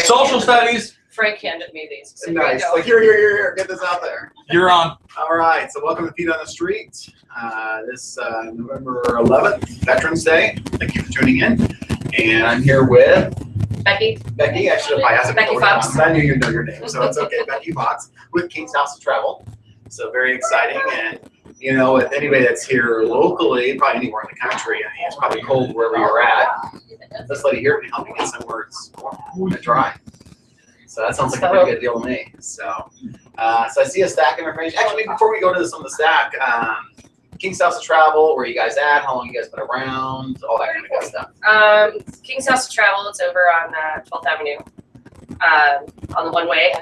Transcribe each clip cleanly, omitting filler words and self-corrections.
Social studies. Frank handed me these. So nice. Like here. Get this out there. You're on. All right. So welcome to Feet on the Street. This November 11th, Veterans Day. Thank you for tuning in. And I'm here with Becky. Becky. I should have asked Becky Fox. I knew you'd know your name, so it's okay. Becky Fox with King's House of Travel. So very exciting. And you know, with anybody that's here locally, probably anywhere in the country, I mean, it's probably cold wherever you're at. This lady here can help you get somewhere it's warm and dry. So that sounds like a pretty good deal to me. So, I see a stack of information. Actually, before we go to some of the stack, King's House of Travel, where you guys at? How long you guys been around? All that kind of good stuff. King's House of Travel. It's over on 12th Avenue, on the one-way.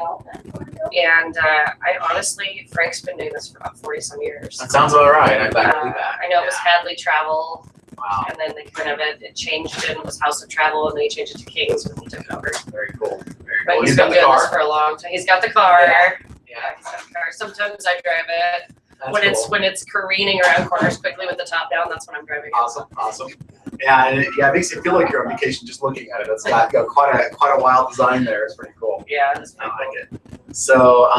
And I honestly, Frank's been doing this for about 40-some years. That sounds all right. I bet believe that. I know it was Hadley Travel. Wow. And then they kind of it changed and it was House of Travel, and then he changed it to King's when he took it over. Very cool. Very But cool. he's been doing this for a long time. He's got the car. Yeah. He's got the car. Sometimes I drive it. That's When it's careening around corners quickly with the top down, that's when I'm driving. Awesome. Yeah, and it makes you feel like you're on vacation just looking at it. It's got quite a wild design there. It's pretty cool. Yeah, it's I pretty like it. So,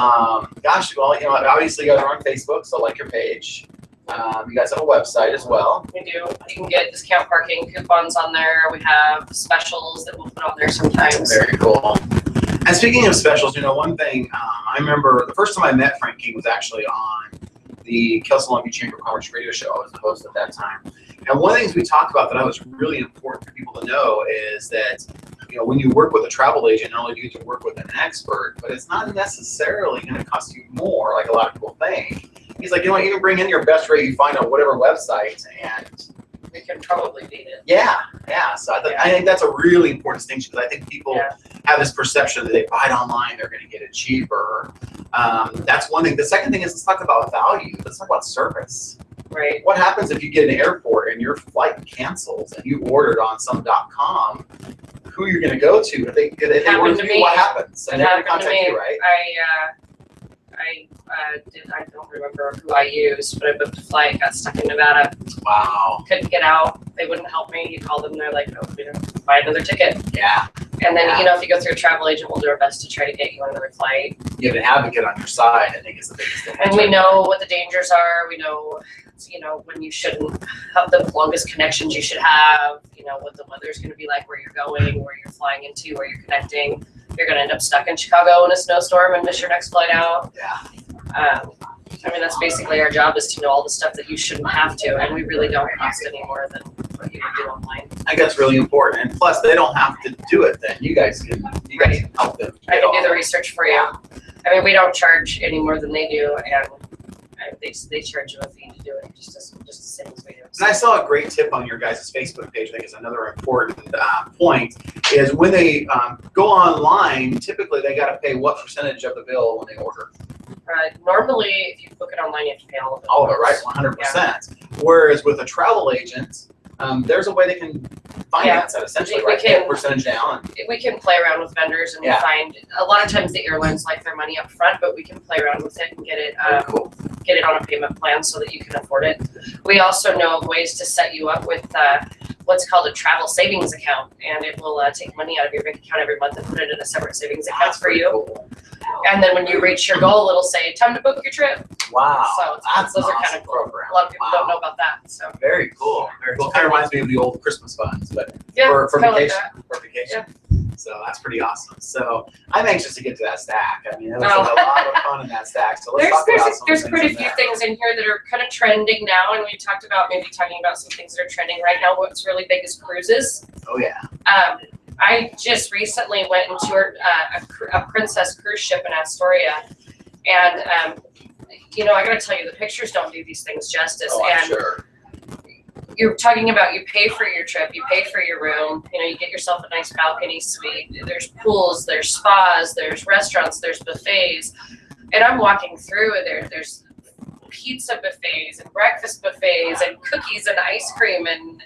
gosh, well, you know, obviously you guys are on Facebook, so like your page. You guys have a website as well. We do. You can get discount parking coupons on there. We have specials that we'll put on there sometimes. Very cool. And speaking of specials, you know, one thing I remember the first time I met Frank King was actually on the Kelso Long Beach Chamber of Commerce radio show. I was the host at that time. And one of the things we talked about that I was really important for people to know is that, you know, when you work with a travel agent, not only do you get to work with an expert, but it's not necessarily going to cost you more like a lot of people think. He's like, you know, you can bring in your best rate you find on whatever website, and we can probably beat it. Yeah. So I think that's a really important distinction, because I think people have this perception that they buy it online, they're going to get it cheaper. That's one thing. The second thing is, let's talk about value. Let's talk about service. Right. What happens if you get an airport and your flight cancels and you ordered on some .com? Who you're going to go to if they order to you? What happens? And they're going to contact you, right? I don't remember who I used, but I booked a flight, got stuck in Nevada. Wow. Couldn't get out. They wouldn't help me. You call them, they're like, oh, buy another ticket. Yeah. And then, you know, if you go through a travel agent, we'll do our best to try to get you on another flight. You have an advocate on your side, I think, is the biggest thing. And we know what the dangers are. We know, you know, when you shouldn't have the longest connections you should have, you know, what the weather's going to be like, where you're going, where you're flying into, where you're connecting. You're going to end up stuck in Chicago in a snowstorm and miss your next flight out. Yeah. I mean, that's basically our job, is to know all the stuff that you shouldn't have to, and we really don't cost any more than what you would do online. I think that's really important, and plus they don't have to do it. Then you guys can help them. I can do the research for you. I mean, we don't charge any more than they do, and they charge you a fee to do it, just the same as we do. And I saw a great tip on your guys' Facebook page. I think is another important point is when they go online. Typically, they got to pay what percentage of the bill when they order? Normally, if you book it online, you have to pay all of it. All of it, right? 100%. Whereas with a travel agent, there's a way they can finance that essentially, right? Pay a percentage down. We can play around with vendors and find. A lot of times, the airlines like their money up front, but we can play around with it and get it get it on a payment plan so that you can afford it. We also know of ways to set you up with what's called a travel savings account, and it will take money out of your bank account every month and put it in a separate savings account for you. Cool. And then when you reach your goal, it'll say, time to book your trip. Wow. So those are kind of cool. Program. A lot of people don't know about that. So very cool. Very cool. Kind of reminds me of the old Christmas funds, but for vacation. Like for vacation. Yeah. So that's pretty awesome. So I'm anxious to get to that stack. I mean, it looks like a lot of fun in that stack. So let's talk about some there's pretty few things in here that are kind of trending now, and we talked about maybe talking about some things that are trending right now. What's really big is cruises. Oh yeah. I just recently went and toured a Princess cruise ship in Astoria, and you know, I got to tell you, the pictures don't do these things justice. Oh, I'm sure. You're talking about, you pay for your trip, you pay for your room, you know, you get yourself a nice balcony suite. There's pools, there's spas, there's restaurants, there's buffets, and I'm walking through, and there's pizza buffets and breakfast buffets and cookies and ice cream and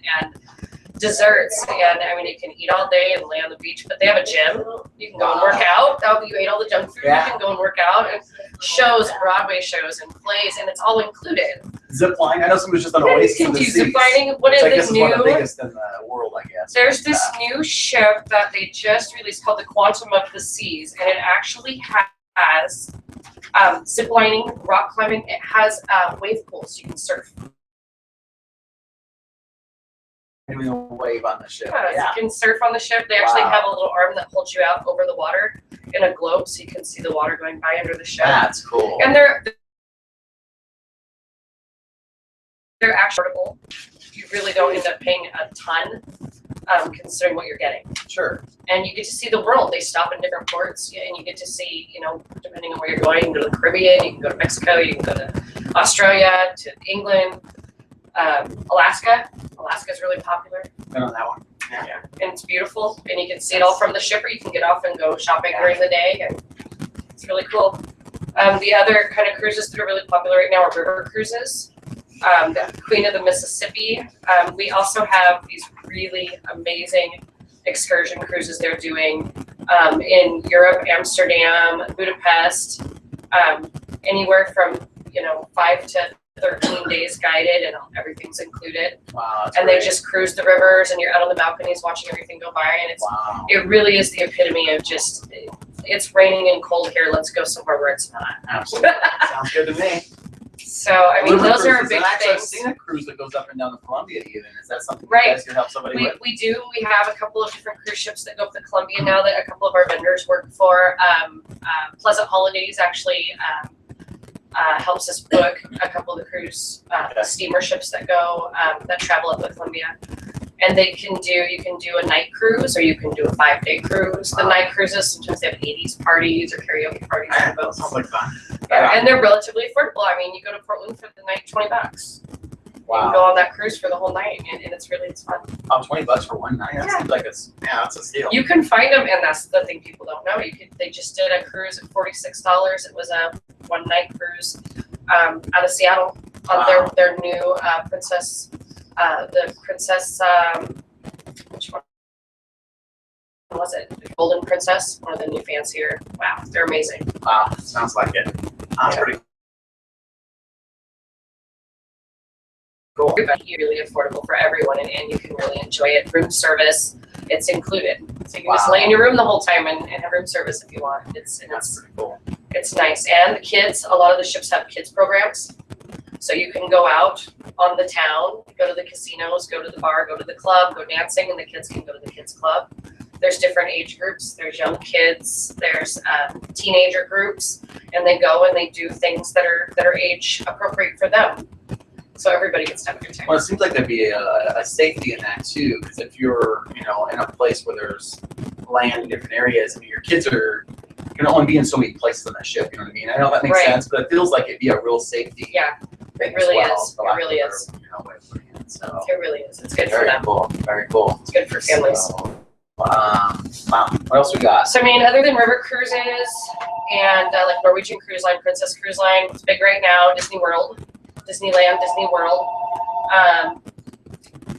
desserts, and I mean, you can eat all day and lay on the beach, but they have a gym. You can go and work out. You ate all the junk food, you can go and work out, and shows, Broadway shows and plays, and it's all included. Zip line. I know somebody's just on Yeah, Oasis you in can the do Seas, zip lining. One which of I guess the is one of the new, biggest in the world, I guess. there's this new ship that they just released called the Quantum of the Seas, and it actually has zip lining, rock climbing. It has wave pools you can surf. Doing a wave on the ship. Yeah, you can surf on the ship. They actually Wow. have a little arm that holds you out over the water in a globe, so you can see the water going by under the ship. That's cool. And they're actually affordable. You really don't end up paying a ton, considering what you're getting. Sure. And you get to see the world. They stop in different ports, and you get to see, you know, depending on where you're going, you can go to the Caribbean, you can go to Mexico, you can go to Australia, to England, Alaska. Alaska's really popular. Been on that one. Yeah. And it's beautiful, and you can see it all from the ship, or you can get off and go shopping during the day, and it's really cool. The other kind of cruises that are really popular right now are river cruises. The Queen of the Mississippi. We also have these really amazing excursion cruises they're doing in Europe, Amsterdam, Budapest, anywhere from 5 to 13 days guided, and everything's included. Wow. And they just cruise the rivers, and you're out on the balconies watching everything go by, and it really is the epitome of just, it's raining and cold here, let's go somewhere where it's not. Absolutely. Sounds good to me. So, I mean, River those are cruises, big and actually, I've things. seen a cruise that goes up and down the Columbia even. Is that something Right. you guys can help somebody with? We do. We have a couple of different cruise ships that go up the Columbia now that a couple of our vendors work for. Pleasant Holidays actually helps us book a couple of the cruise steamer ships that go that travel up the Columbia. And you can do a night cruise, or you can do a 5-day cruise. The night cruises, sometimes they have 80s parties or karaoke parties on boats. Sounds like fun. And they're relatively affordable. I mean, you go to Portland for the night, $20. You can go on that cruise for the whole night, and it's fun. Oh, $20 for one night? That seems like that's a steal. You can find them, and that's the thing people don't know. They just did a cruise at $46. It was a one-night cruise out of Seattle on their new Princess, which one was it? Golden Princess, one of the new fancier. Wow, they're amazing. Wow, sounds like it. Sounds pretty cool. Really affordable for everyone, and you can really enjoy it. Room service, it's included. So you can just lay in your room the whole time and have room service if you want. That's pretty cool. It's nice. And the kids, a lot of the ships have kids programs. So you can go out on the town, go to the casinos, go to the bar, go to the club, go dancing, and the kids can go to the kids club. There's different age groups. There's young kids, there's teenager groups, and they go and they do things that are age appropriate for them. So everybody gets to have a good time. Well, it seems like there'd be a safety in that too, because if you're, in a place where there's land in different areas, your kids can only be in so many places on that ship. You know what I mean? I know that makes sense, but it feels like it'd be a real safety. Yeah, it really is. It really is. So it really is. It's good for them. Cool. Very cool. It's good for families. So, wow. What else we got? So I mean, other than river cruises and like Norwegian Cruise Line, Princess Cruise Line, it's big right now. Disney World, Disneyland, Disney World.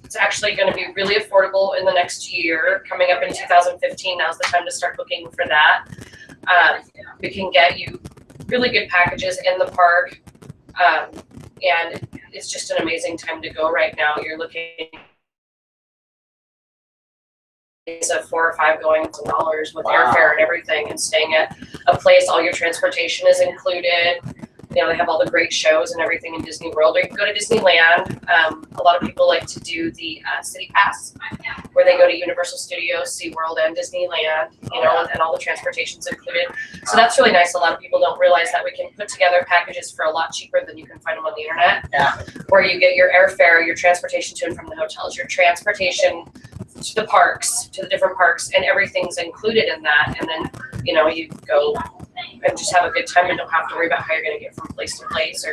It's actually going to be really affordable in the next year. Coming up in 2015, now's the time to start looking for that. We can get you really good packages in the park, and it's just an amazing time to go right now. You're looking at $4 or $5 going to dollars with airfare and everything, and staying at a place. All your transportation is included. They have all the great shows and everything in Disney World. Or you can go to Disneyland. A lot of people like to do the City Pass, where they go to Universal Studios, SeaWorld, and Disneyland, and all the transportation's included. So that's really nice. A lot of people don't realize that we can put together packages for a lot cheaper than you can find them on the internet. Yeah. Where you get your airfare, your transportation to and from the hotels, your transportation to the parks, to the different parks, and everything's included in that. And then, you go and just have a good time and don't have to worry about how you're going to get from place to place.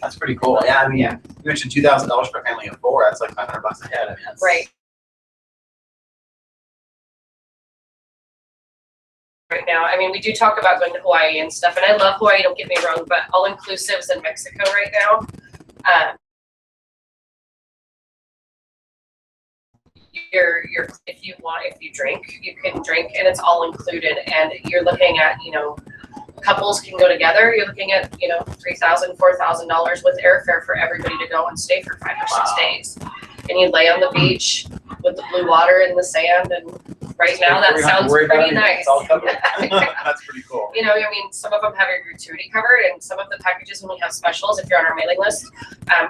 That's pretty cool. Yeah, I mean, you mentioned $2,000 for a family of 4. That's like $500 a head. I mean, right now. I mean, we do talk about going to Hawaii and stuff, and I love Hawaii, don't get me wrong, but all-inclusives in Mexico right now, if you drink, you can drink, and it's all included. And you're looking at, couples can go together. You're looking at, $3,000, $4,000 with airfare for everybody to go and stay for 5 or 6 days. And you lay on the beach with the blue water and the sand, and right now that sounds pretty nice. It's all covered. That's pretty cool. Some of them have your gratuity covered, and some of the packages, when we have specials, if you're on our mailing list,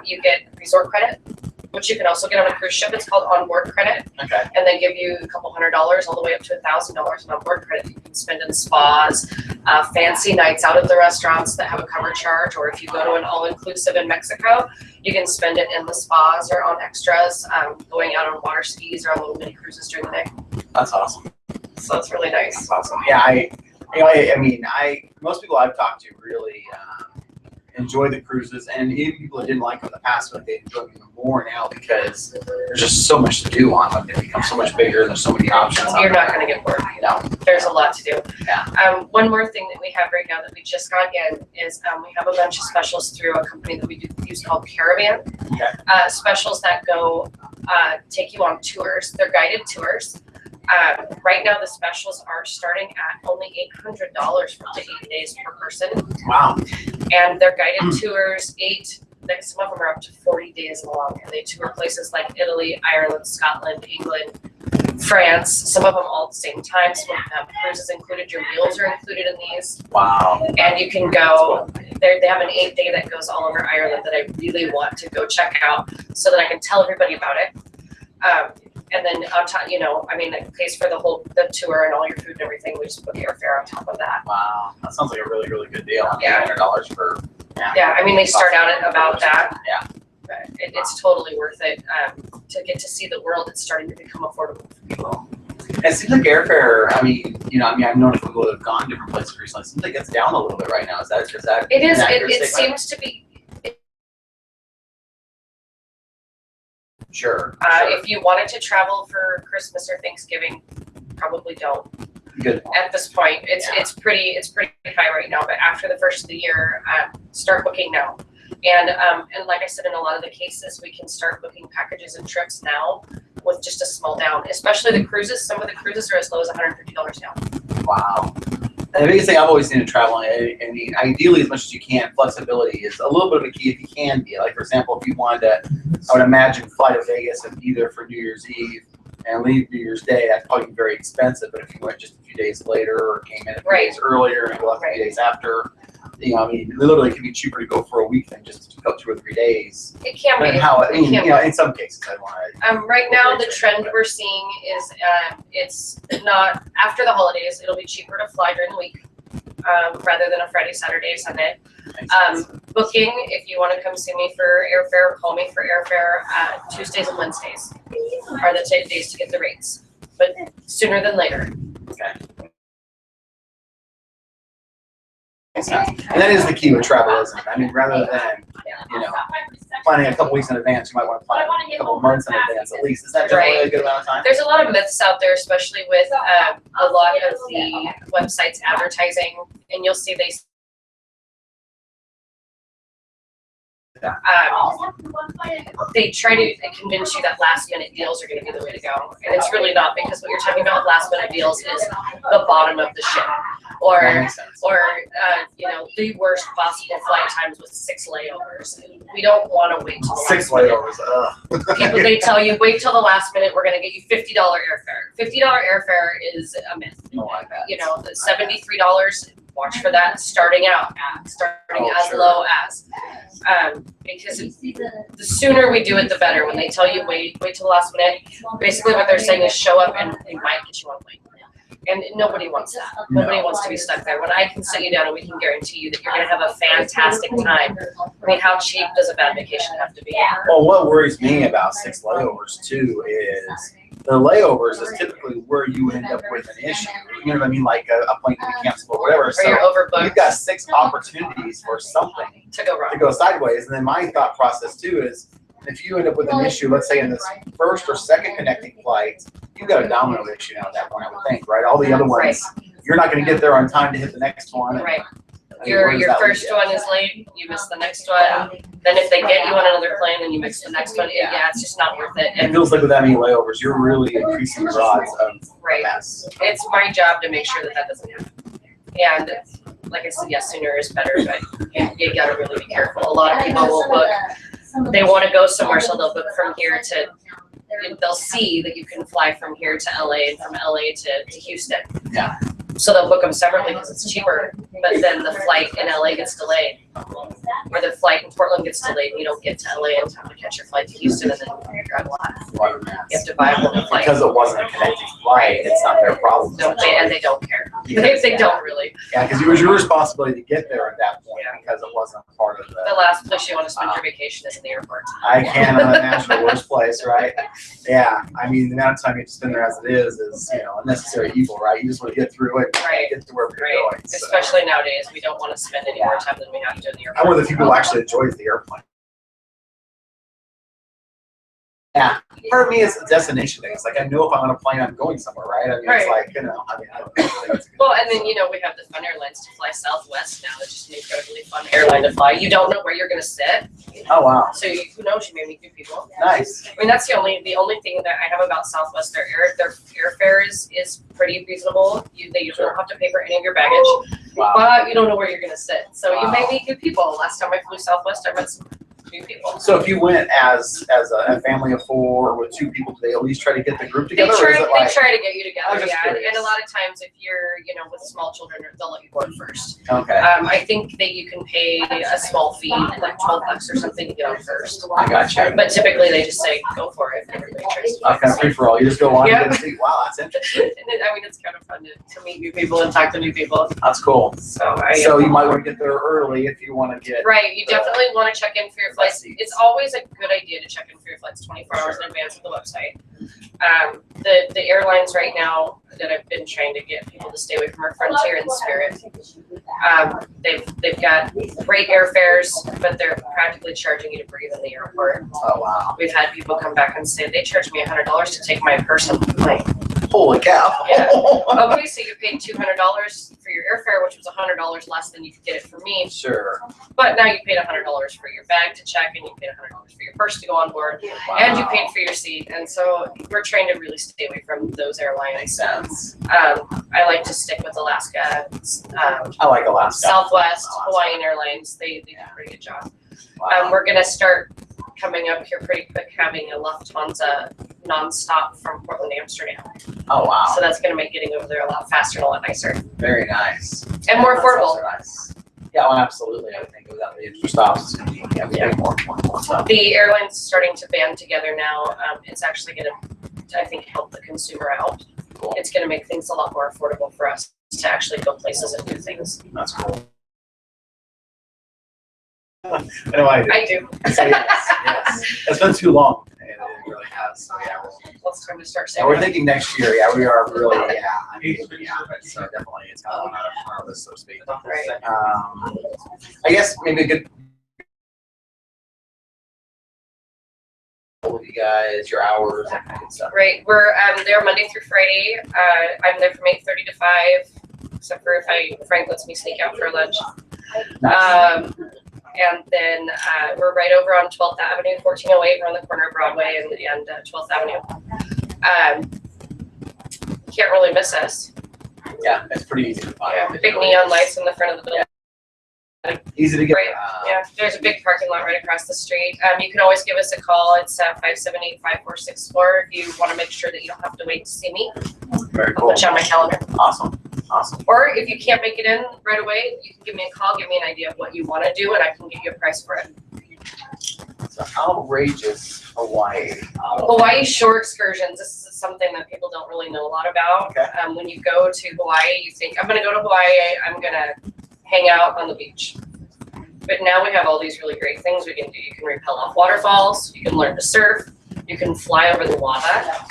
you get resort credit, which you can also get on a cruise ship. It's called onboard credit. Okay. And they give you a couple $100 all the way up to $1,000 in onboard credit. You can spend in spas, fancy nights out at the restaurants that have a cover charge, or if you go to an all-inclusive in Mexico, you can spend it in the spas or on extras, going out on water skis or on little mini cruises during the day. That's awesome. So that's really nice. That's awesome. Yeah, most people I've talked to really enjoy the cruises, and even people that didn't like them in the past, but they enjoy them even more now because there's just so much to do on them. They become so much bigger, and there's so many options. You're not going to get bored. No. There's a lot to do. Yeah. One more thing that we have right now that we just got in is we have a bunch of specials through a company that we use called Caravan. Okay. Specials that go take you on tours. They're guided tours. Right now, the specials are starting at only $800 for up to 8 days per person. Wow. And they're guided tours, some of them are up to 40 days long, and they tour places like Italy, Ireland, Scotland, England, France, some of them all at the same time. Some of them have cruises included, your meals are included in these. Wow. And you can go, they have an 8-day that goes all over Ireland that I really want to go check out so that I can tell everybody about it. And then on top, it pays for the tour and all your food and everything. We just put airfare on top of that. Wow. That sounds like a really, really good deal. Yeah. $800 for. Yeah, they start out at about that. Yeah. But it's totally worth it to get to see the world. It's starting to become affordable for people. It seems like airfare, I've known people that have gone different places recently. It seems like it's down a little bit right now. Is that It is. an accurate It statement? seems to be. Sure. If you wanted to travel for Christmas or Thanksgiving, probably don't. Good. At this point, it's pretty high right now. But after the first of the year, start booking now. And like I said, in a lot of the cases, we can start booking packages and trips now with just a small down. Especially the cruises. Some of the cruises are as low as $150 down. Wow. And the biggest thing I've always seen in traveling, ideally as much as you can, flexibility is a little bit of a key if you can be. Like, for example, if you wanted to, I would imagine, fly to Vegas and be there for New Year's Eve and leave New Year's Day, that's probably very expensive. But if you went just a few days later or came in a few days earlier and left a few days after, literally it could be cheaper to go for a week than just to go 2 or 3 days. It can be. In some cases, I want to. Right now, the trend we're seeing is it's not after the holidays. It'll be cheaper to fly during the week rather than a Friday, Saturday, Sunday. Booking, if you want to come see me for airfare, call me for airfare. Tuesdays and Wednesdays are the days to get the rates, but sooner than later. Okay. And that is the key with travel, isn't it? Rather than, planning a couple weeks in advance, you might want to plan a couple months in advance at least. Is that generally a good amount of time? There's a lot of myths out there, especially with a lot of the websites advertising, and you'll see they try to convince you that last minute deals are going to be the way to go, and it's really not, because what you're talking about with last minute deals is the bottom of the ship, or the worst possible flight times with 6 layovers. We don't want to wait till the 6 layovers. People, they tell you wait till the last minute. We're going to get you $50 airfare. $50 airfare is a myth. The $73. Watch for that starting as low as, because the sooner we do it, the better. When they tell you wait till the last minute, basically what they're saying is show up and they might get you on a plane. And nobody wants that. Nobody wants to be stuck there. When I can sit you down and we can guarantee you that you're going to have a fantastic time. How cheap does a bad vacation have to be? Well, what worries me about 6 layovers too is the layovers is typically where you end up with an issue. You know what I mean? Like a plane to be canceled or whatever. Or you're overbooked. You've got 6 opportunities for something to go wrong, to go sideways. And then my thought process too is, if you end up with an issue, let's say in this first or second connecting flight, you've got a domino issue now at that point, I would think, right? All the other ones, you're not going to get there on time to hit the next one. Right. Your first one is late, you miss the next one. Then if they get you on another plane, then you miss the next one. Yeah, it's just not worth it. It feels like with that many layovers, you're really increasing your odds of Right. mess. It's my job to make sure that doesn't happen. And like I said, yes, sooner is better, but you gotta really be careful. A lot of people will book, they wanna go somewhere, so they'll book from here to, they'll see that you can fly from here to LA and from LA to Houston. Yeah. So they'll book them separately because it's cheaper, but then the flight in LA gets delayed. Or the flight in Portland gets delayed and you don't get to LA in time to catch your flight to Houston, and then you're out of luck. You have to buy a whole new flight. Because it wasn't a connecting flight, it's not their problem. And they don't care. They don't really. Yeah, because it was your responsibility to get there at that point because it wasn't part of The last place you want to spend your vacation is in the airport. I can't imagine the worst place, right? Yeah, I mean, the amount of time you have to spend there as it is, unnecessary evil, right? You just want to get through it and get to wherever you're going. So. Especially nowadays, we don't want to spend any more time than we have to in the airport. I'm one of the people who actually enjoys the airplane. Yeah, part of me is a destination thing. It's like I know if I'm on a plane, I'm going somewhere, right? I mean, it's like, I don't know. Well, and then, we have the fun airlines to fly Southwest now. It's just an incredibly fun airline to fly. You don't know where you're going to sit. Oh, wow. So who knows, you may meet new people. Nice. I mean, that's the only thing that I have about Southwest. Their airfare is pretty reasonable. You don't have to pay for any of your baggage, but you don't know where you're going to sit. So you may meet new people. Last time I flew Southwest, I met some new people. So if you went as a family of 4 or with 2 people, do they at least try to get the group together? They try to get you together, yeah. Curious. And a lot of times if you're, with small children, they'll let you board first. Okay. I think that you can pay a small fee, like $12 or something, to get on first. I gotcha. But typically they just say, go for it. Everybody tries to kind of free for all. You just go on and see, wow, that's interesting. And it's kind of fun to meet new people and talk to new people. That's cool. So you might want to get there early if you want to get. Right, you definitely want to check in for your flights. It's always a good idea to check in for your flights 24 hours in advance of the website. The airlines right now that I've been trying to get people to stay away from are Frontier and Spirit. They've got great airfares, but they're practically charging you to breathe in the airport. Oh, wow. We've had people come back and say they charged me $100 to take my person. Like, holy cow. Yeah. Okay, so you paid $200 for your airfare, which was $100 less than you could get it from me. Sure. But now you paid $100 for your bag to check, and you paid $100 for your purse to go on board, and you paid for your seat. And so we're trying to really stay away from those airlines. I like to stick with Alaska. I like Alaska. Southwest, Hawaiian Airlines. They do a pretty good job. Wow. We're gonna start coming up here pretty quick, having a Lufthansa nonstop from Portland to Amsterdam. Oh, wow. So that's going to make getting over there a lot faster and a lot nicer. Very nice. And more affordable. Nice. Yeah, well, absolutely. I would think without the extra stops, it's going to be more stuff. The airlines starting to band together now. It's actually going to, I think, help the consumer out. Cool. It's going to make things a lot more affordable for us to actually go places and do things. That's cool. I know I do. I do. So, yes. It's been too long. And it really has. So, yeah. It's time to start saving. We're thinking next year. Yeah, we are really. Yeah. I mean, yeah. So definitely, it's kind of one out of this, so to speak. Right. I guess maybe a good. With you guys, your hours, that kind of stuff. Right. We're there Monday through Friday. I'm there from 8:30 to 5, except for if Frank lets me sneak out for lunch. Nice. And then we're right over on 12th Avenue, 1408. We're on the corner of Broadway and 12th Avenue. You can't really miss us. Yeah, it's pretty easy to find. Yeah, big neon lights in the front of the building. Yeah. Easy to get. Right. Yeah, there's a big parking lot right across the street. You can always give us a call. It's 578-5464 if you want to make sure that you don't have to wait to see me. Very I'll cool. put you on my calendar. Awesome. Awesome. Or if you can't make it in right away, you can give me a call, give me an idea of what you want to do, and I can get you a price for it. So outrageous Hawaii. Hawaii shore excursions. This is something that people don't really know a lot about. Okay. When you go to Hawaii, you think, I'm going to go to Hawaii, I'm going to hang out on the beach. But now we have all these really great things we can do. You can rappel off waterfalls, you can learn to surf, you can fly over the lava.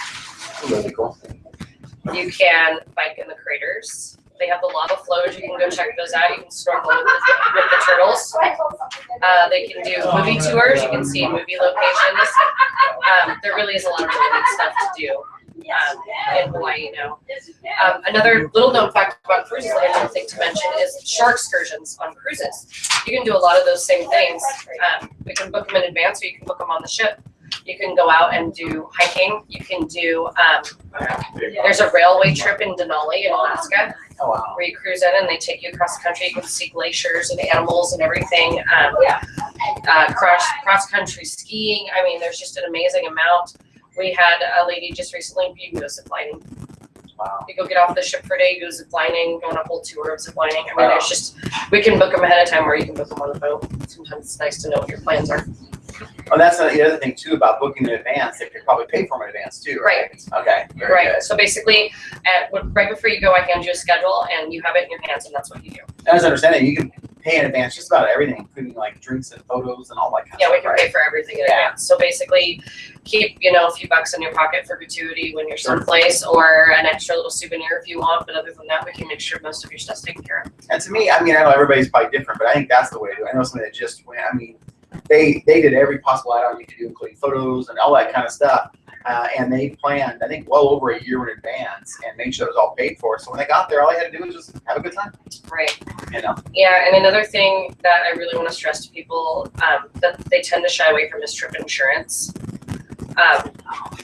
Really cool. You can bike in the craters. They have the lava flows. You can go check those out. You can snorkel with the turtles. They can do movie tours. You can see movie locations. There really is a lot of really neat stuff to do in Hawaii now. Another little known fact about cruise cruises, the other thing to mention is shore excursions on cruises. You can do a lot of those same things. We can book them in advance, or you can book them on the ship. You can go out and do hiking. You can do, there's a railway trip in Denali in Alaska. Oh, wow. Where you cruise in and they take you across the country. You can see glaciers and animals and everything. Cross country skiing. I mean, there's just an amazing amount. We had a lady just recently, you can go ziplining. Wow. You go get off the ship for a day, you go ziplining, go on a whole tour of ziplining. I mean, there's just, we can book them ahead of time, or you can book them on the boat. Sometimes it's nice to know what your plans are. Oh, that's the other thing too about booking in advance. They could probably pay for them in advance too, right? Okay. Very good. So basically, right before you go, I hand you a schedule, and you have it in your hands, and that's what you do. As I understand it, you can pay in advance just about everything, including like drinks and photos and all that kind of stuff. Yeah, we can pay for everything in advance. So basically, keep a few bucks in your pocket for gratuity when you're someplace, or an extra little souvenir if you want. But other than that, we can make sure most of your stuff's taken care of. And to me, I mean, I know everybody's probably different, but I think that's the way to do it. I know somebody that just went. I mean, they did every possible add-on you could do, including photos and all that kind of stuff. And they planned, I think, well over a year in advance, and made sure it was all paid for. So when they got there, all they had to do was just have a good time. Right. You know. Yeah, and another thing that I really want to stress to people that they tend to shy away from is trip insurance.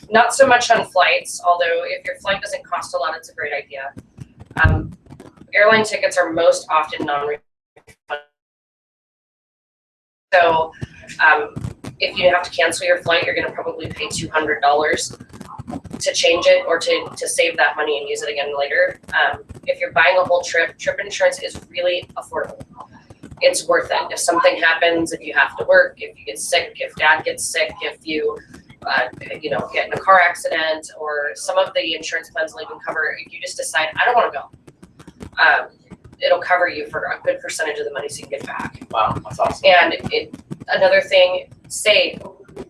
Not so much on flights, although if your flight doesn't cost a lot, it's a great idea. Airline tickets are most often non-refundable. So if you have to cancel your flight, you're going to probably pay $200 to change it, or to save that money and use it again later. If you're buying a whole trip insurance is really affordable. It's worth it. If something happens, if you have to work, if you get sick, if dad gets sick, if you get in a car accident, or some of the insurance plans will even cover if you just decide, I don't want to go. It'll cover you for a good percentage of the money so you can get back. Wow, that's awesome. And another thing, say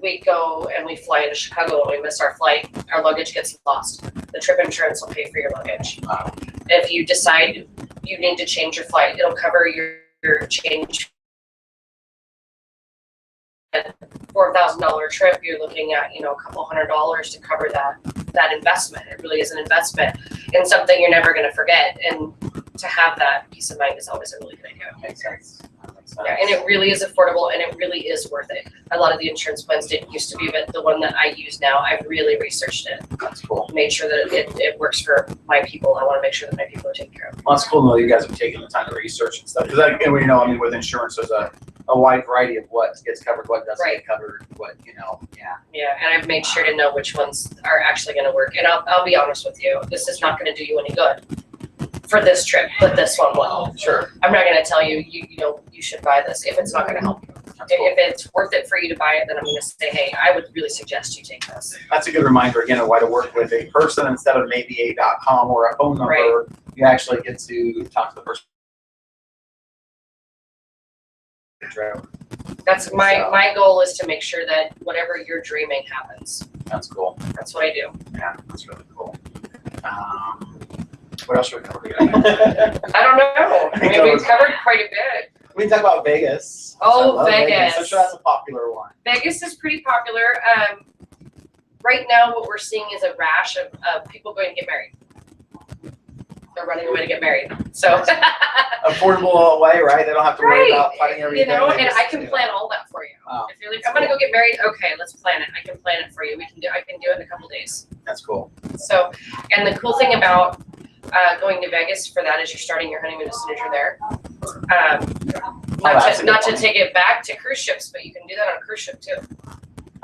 we go and we fly to Chicago and we miss our flight, our luggage gets lost. The trip insurance will pay for your luggage. Wow. If you decide you need to change your flight, it'll cover your change. $4,000 trip, you're looking at a couple $100 to cover that investment. It really is an investment in something you're never going to forget, and to have that peace of mind is always a really good idea. Makes sense. Yeah, and it really is affordable, and it really is worth it. A lot of the insurance plans didn't used to be, but the one that I use now, I've really researched it. That's cool. Made sure that it works for my people. I want to make sure that my people are taken care of. Well, it's cool to know you guys are taking the time to research and stuff. Because with insurance, there's a wide variety of what gets covered, what doesn't get covered, Yeah, and I've made sure to know which ones are actually going to work. And I'll be honest with you, this is not going to do you any good for this trip, but this one will. Sure. I'm not going to tell you, you should buy this if it's not going to help you. If it's worth it for you to buy it, then I'm going to say, hey, I would really suggest you take this. That's a good reminder, again, of why to work with a person instead of maybe a .com or a phone number. Right. You actually get to talk to the person. That's my goal is to make sure that whatever you're dreaming happens. That's cool. That's what I do. Yeah, that's really cool. What else should we cover? I don't know. I mean, we've covered quite a bit. We can talk about Vegas. Oh, Vegas. I'm sure that's a popular one. Vegas is pretty popular. Right now, what we're seeing is a rash of people going to get married. They're running away to get married. So affordable way, right? They don't have to worry about fighting everything. And I can plan all that for you. Oh, if you're like, I'm gonna go get married, okay, let's plan it. I can plan it for you. I can do it in a couple days. That's cool. So, and the cool thing about going to Vegas for that is you're starting your honeymoon as soon as you're there. Not to take it back to cruise ships, but you can do that on a cruise ship too.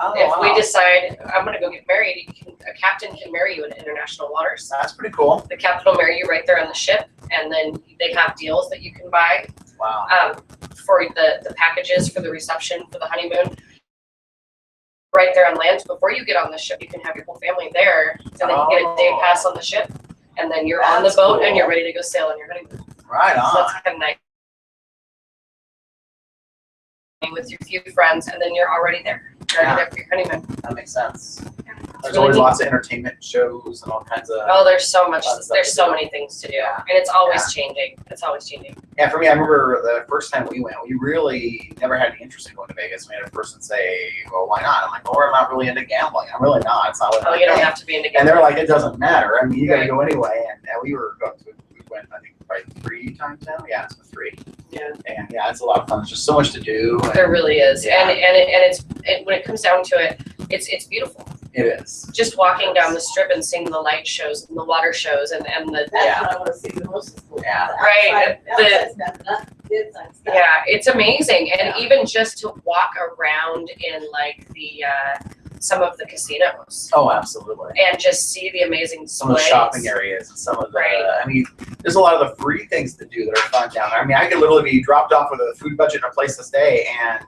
Oh, if we decide I'm going to go get married, a captain can marry you in international waters. That's pretty cool. The captain will marry you right there on the ship, and then they have deals that you can buy. Wow. For the packages for the reception for the honeymoon. Right there on land, before you get on the ship, you can have your whole family there, and then you get a day pass on the ship, and then you're on the boat and you're ready to go sail on your honeymoon. Right on. So that's kind of nice. With your few friends, and then you're already there. You're already there for your honeymoon. That makes sense. Yeah. There's always lots of entertainment shows and all kinds of. Oh, there's so much. There's so many things to do, and it's always changing. It's always changing. Yeah, for me, I remember the first time we went, we really never had any interest in going to Vegas. We had a person say, "Well, why not?" I'm like, "Well, I'm not really into gambling. I'm really not. It's not what." Oh, you don't have to be into gambling. And they're like, "It doesn't matter. I mean, you got to go anyway." And we were going to. went, I think, probably 3 times now. Yeah, it's been 3. Yeah. And yeah, it's a lot of fun. There's just so much to do. And There really is, Yeah. and when it comes down to it, it's beautiful. it is. Just walking down the strip and seeing the light shows and the water shows and the Yeah. That's what I wanna see the most. is the Yeah. Right, outside stuff, not the inside stuff. yeah, it's amazing, and Yeah. even just to walk around in like the some of the casinos Oh, absolutely. and just see the amazing displays. Some of the shopping areas and some of the, Right. I mean, there's a lot of the free things to do that are fun down there. I mean, I could literally be dropped off with a food budget and a place to stay and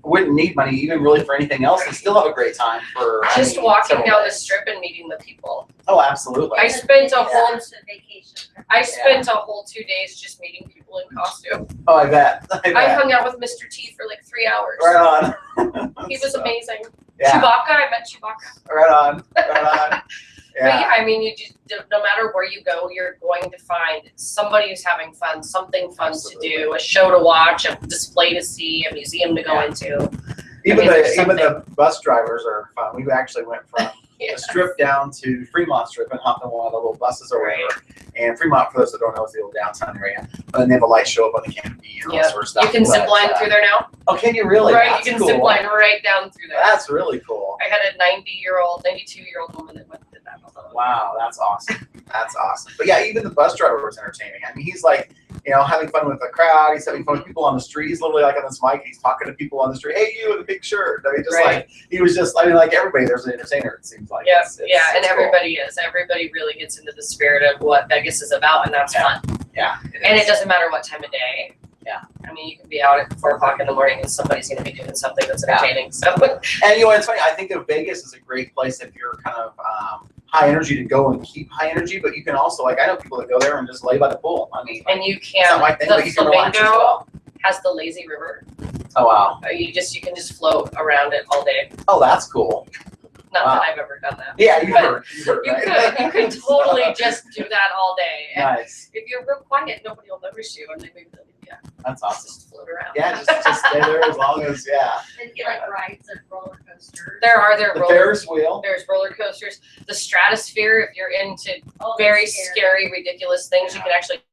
wouldn't need money even really for anything else and still have a great time for Just I mean, walking several down the days. strip and meeting the people. Oh, absolutely. I spent a Yeah. whole It's a vacation. I spent a whole 2 days just meeting people in costume. Oh, I bet. I I bet. hung out with Mr. T for like 3 hours. Right on. He was So, amazing. Yeah. Chewbacca, I met Chewbacca. Right on. Right on. But Yeah. yeah, I mean, you just no matter where you go, you're going to find somebody who's having fun, something fun Absolutely. to do, a show to watch, a display to see, a museum to go Yeah. into. Even there's even the bus drivers are fun. We actually went from Yeah. the strip down to Fremont Strip and hopped on one of the little buses or Right. whatever. And Fremont, for those that don't know, is the old downtown area. But then they have a light show up on the canopy and all Yeah. that sort of stuff. You can zip But, line through there now. Oh, can you really? Right, That's you can cool. zip line right down through there. That's really cool. I had a 92-year-old woman that went and did that. Wow, that's awesome. That's awesome. But yeah, even the bus driver was entertaining. I mean, he's like, having fun with the crowd. He's having fun with people on the street. He's literally like on this mic. He's talking to people on the street. Hey, you with a big shirt. I mean, just Right. like he was just. I mean, like everybody, there's an entertainer. It seems like. Yeah, It's and cool. everybody is. Everybody really gets into the spirit of what Vegas is about, and that's Yeah. fun. Yeah. And is. it doesn't matter what time of day. Yeah. I mean, you can be out at 4 o'clock in the morning and somebody's going to be doing something that's Yeah. entertaining. So, And it's funny. I think of Vegas as a great place if you're kind of high energy to go and keep high energy, but you can also like I know people that go there and just lay by the pool. I mean, and you it's can. not my thing, The but you can relax as Flamingo well. has the lazy river. Oh wow. You can just float around it all day. Oh, that's cool. Not Wow. that I've ever done that. Yeah, you But heard. You right? could totally just do that all day. And Nice. if you're real quiet, nobody will notice you, and then maybe they'll That's awesome. just float around. Yeah, just stay there as long as And you like rides and roller coasters. There are the Ferris wheel. There's roller coasters. The Stratosphere, if you're into Oh, that's very scary, ridiculous things, you can actually.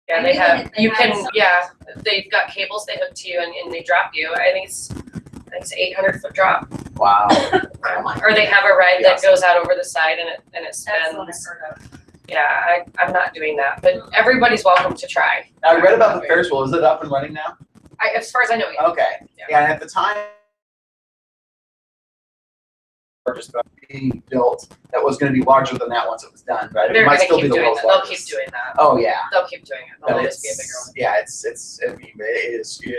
Yeah, And they even have. if they You have can. some- Yeah, they've got cables they hook to you and they drop you. I think it's 800-foot drop. Wow. Or they have a ride that Yes. goes out over the side and it That's the one I spins. heard of. Yeah, I'm not doing that, but everybody's welcome to try. Now, I read about the Ferris wheel. Is it up and running now? As far as I know, yeah. Okay. Yeah. Yeah, and at the time, just about being built that was going to be larger than that once it was done, right? It They're might gonna still keep be the doing world's that. They'll largest. keep doing that. Oh yeah. They'll keep doing it. But They'll always be a bigger one. yeah, it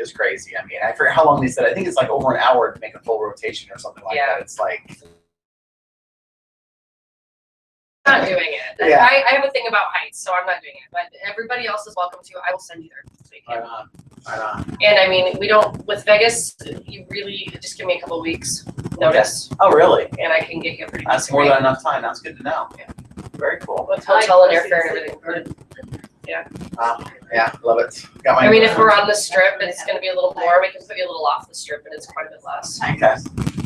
is crazy. I mean, I forget how long they said. I think it's like over an hour to make a full rotation or something like Yeah. that. It's like, Not doing it. Yeah. I have a thing about heights, so I'm not doing it. But everybody else is welcome to. I will send you there. So you can. right on, right on. And I mean, we don't with Vegas. You really just give me a couple weeks notice, Oh really? and I can get you a pretty. That's decent more rate. than enough time. That's good to know. Yeah. Very cool. With hotel and airfare and everything included. Yeah, love it. Got my. I mean, if we're on the strip, it's going to be a little more. We can put you a little off the strip, and it's quite a bit less. Okay.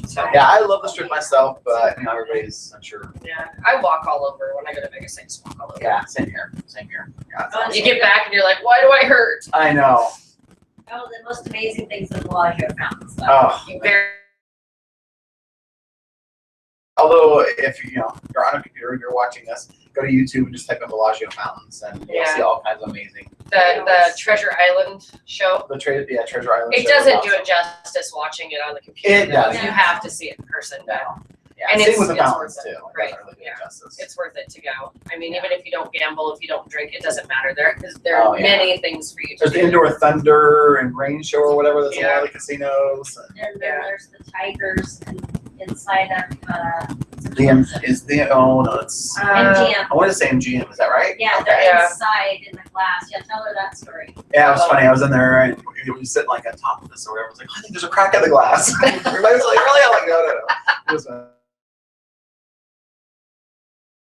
So Yeah, I love the strip myself, but everybody's, I'm sure. yeah, I walk all over when I go to Vegas. I just walk all over. Yeah, same here. Same here. Yeah, it's awesome. You get back and you're like, why do I hurt? I know. Oh, the most amazing things in Bellagio mountains. Oh, You very although if you're on a computer, you're watching this, go to YouTube and just type in Bellagio Mountains, and you'll Yeah. see all kinds of amazing. the Treasure Island show. Treasure Island. It show is doesn't do awesome. it justice watching it on the computer. It does. You have to see it in person. No. Yeah, And same it's- with the it's mountains worth too. it. It Right, doesn't really do it yeah. justice. It's worth it to go. I mean, even if you don't gamble, if you don't drink, it doesn't matter. There are Oh, yeah. many things for you to There's the do. Indoor Thunder and Rain Show or whatever. That's in a lot of the casinos. And then Yeah. there's the tigers inside of, It's MGM. I want to say MGM. Is that right? Yeah, Okay. they're Yeah. inside in the glass. Yeah, tell her that story. Yeah, it was funny. I was in there and we were sitting like on top of this or whatever. I was like, I think there's a crack in the glass. Everybody was like, really? I'm like, no. It was,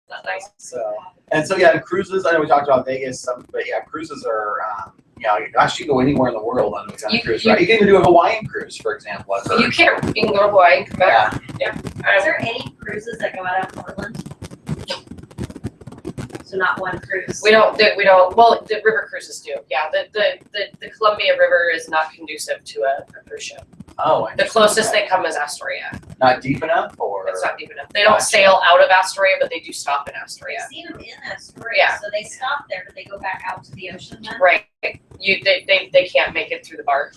That's nice. so yeah, and cruises. I know we talked about Vegas, but yeah, cruises are. Gosh, you can go anywhere in the world on a kind You- of cruise, you- right? You can even do a Hawaiian cruise, for example. I've heard. You can go to Hawaii and come back. Yeah. Is there any cruises that go out of Portland? So not one cruise. We don't, well, the river cruises do, yeah, the Columbia River is not conducive to a cruise ship. Oh, The closest they come is Astoria, not deep enough, or it's not deep enough, they don't Gotcha. sail out of Astoria, but they do stop in Astoria. I've seen them in Astoria, Yeah. so they stop there, but they go back out to the ocean then? Right, they can't make it through the bar,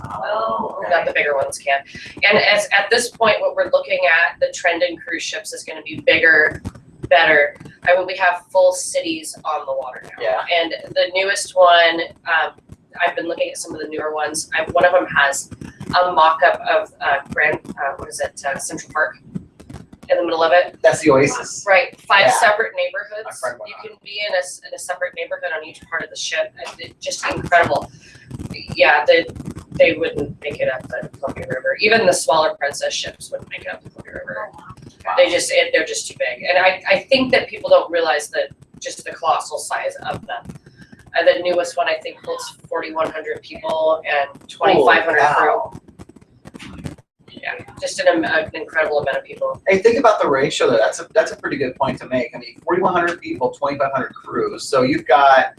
Oh, okay. not the bigger ones can. And as, at this point, what we're looking at, the trend in cruise ships is gonna be bigger, better. I mean, we have full cities on the water now. Yeah. And the newest one, I've been looking at some of the newer ones. One of them has a mock-up of Central Park in the middle of it. that's the Oasis. Right, 5 Yeah. separate My neighborhoods. friend went You on. can be in a separate neighborhood on each part of the ship. It's just incredible. Yeah, they wouldn't make it up the Columbia River. Even the smaller Princess ships wouldn't make it up the Columbia River. Wow. They're just too big. And I think that people don't realize that just the colossal size of them. The newest one I think holds 4,100 people and 2,500 crew. Holy cow. Yeah, just an incredible amount of people. Hey, think about the ratio there. That's a pretty good point to make. I mean, 4,100 people, 2,500 crews. So you've got,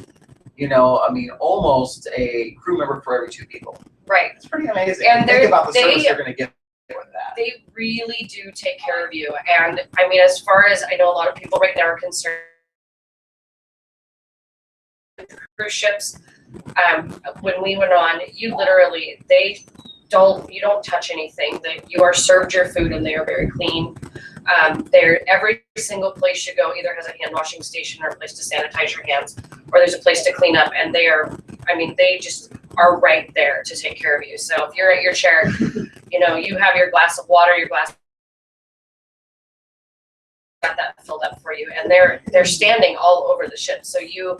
almost a crew member for every 2 people. Right. It's pretty amazing. And think about the they- service you're going to get with that. They really do take care of you. And I mean, as far as I know, a lot of people right now are concerned with cruise ships. When we went on, you don't touch anything. You are served your food and they are very clean. Every single place you go either has a hand washing station or a place to sanitize your hands, or there's a place to clean up, and they just are right there to take care of you. So if you're at your chair, you have your glass of water, your glass got that filled up for you, and they're standing all over the ship. So you're